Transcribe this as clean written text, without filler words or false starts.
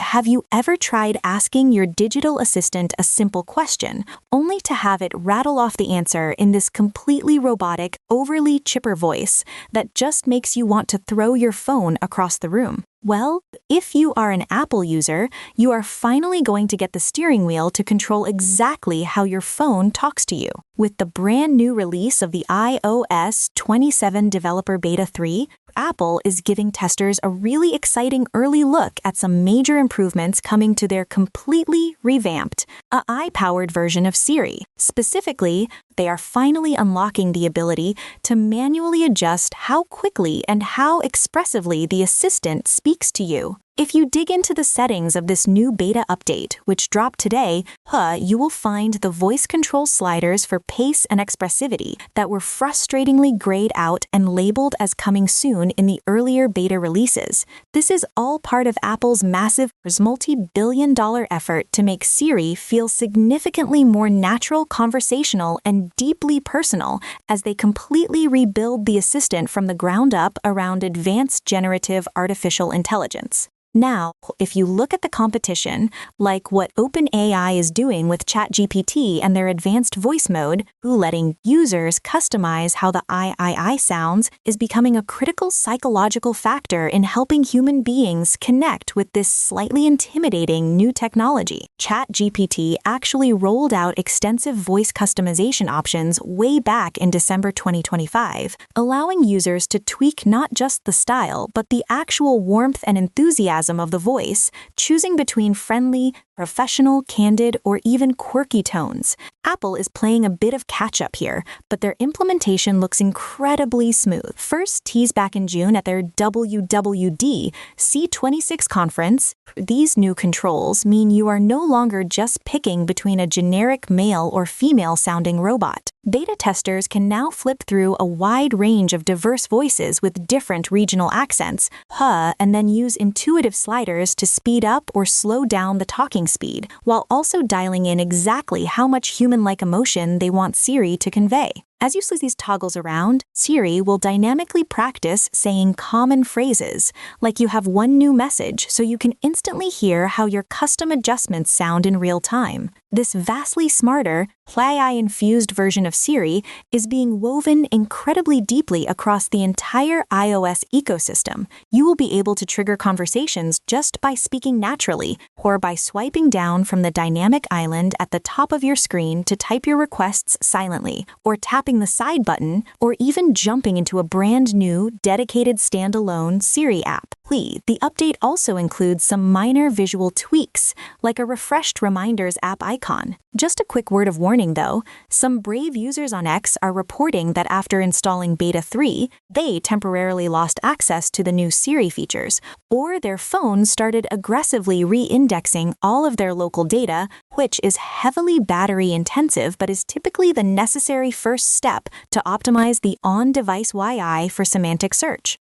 have you ever tried asking your digital assistant a simple question, only to have it rattle off the answer in this completely robotic, overly chipper voice that just makes you want to throw your phone across the room? Well, if you are an Apple user, you are finally going to get the steering wheel to control exactly how your phone talks to you. With the brand new release of the iOS 27 Developer Beta 3, Apple is giving testers a really exciting early look at some major improvements coming to their completely revamped, AI-powered version of Siri. Specifically, they are finally unlocking the ability to manually adjust how quickly and how expressively the assistant speaks to you. If you dig into the settings of this new beta update, which dropped today, you will find the voice control sliders for pace and expressivity that were frustratingly grayed out and labeled as coming soon in the earlier beta releases. This is all part of Apple's massive multi-billion-dollar effort to make Siri feel significantly more natural, conversational, and deeply personal as they completely rebuild the assistant from the ground up around advanced generative artificial intelligence. Now, if you look at the competition, like what OpenAI is doing with ChatGPT and their advanced voice mode, letting users customize how the I sounds is becoming a critical psychological factor in helping human beings connect with this slightly intimidating new technology. ChatGPT actually rolled out extensive voice customization options way back in December 2025, allowing users to tweak not just the style, but the actual warmth and enthusiasm of the voice, choosing between friendly, professional, candid, or even quirky tones. Apple is playing a bit of catch-up here, but their implementation looks incredibly smooth. First teased back in June at their WWD C26 conference, these new controls mean you are no longer just picking between a generic male or female-sounding robot. Beta testers can now flip through a wide range of diverse voices with different regional accents, and then use intuitive sliders to speed up or slow down the talking speed, while also dialing in exactly how much human-like emotion they want Siri to convey. As you switch these toggles around, Siri will dynamically practice saying common phrases, like you have one new message so you can instantly hear how your custom adjustments sound in real time. This vastly smarter, AI-infused version of Siri is being woven incredibly deeply across the entire iOS ecosystem. You will be able to trigger conversations just by speaking naturally or by swiping down from the dynamic island at the top of your screen to type your requests silently, or tapping the side button, or even jumping into a brand new, dedicated standalone Siri app. The update also includes some minor visual tweaks, like a refreshed Reminders app icon. Just a quick word of warning though, some brave users on X are reporting that after installing Beta 3, they temporarily lost access to the new Siri features, or their phones started aggressively re-indexing all of their local data, which is heavily battery intensive but is typically the necessary first step to optimize the on-device UI for semantic search.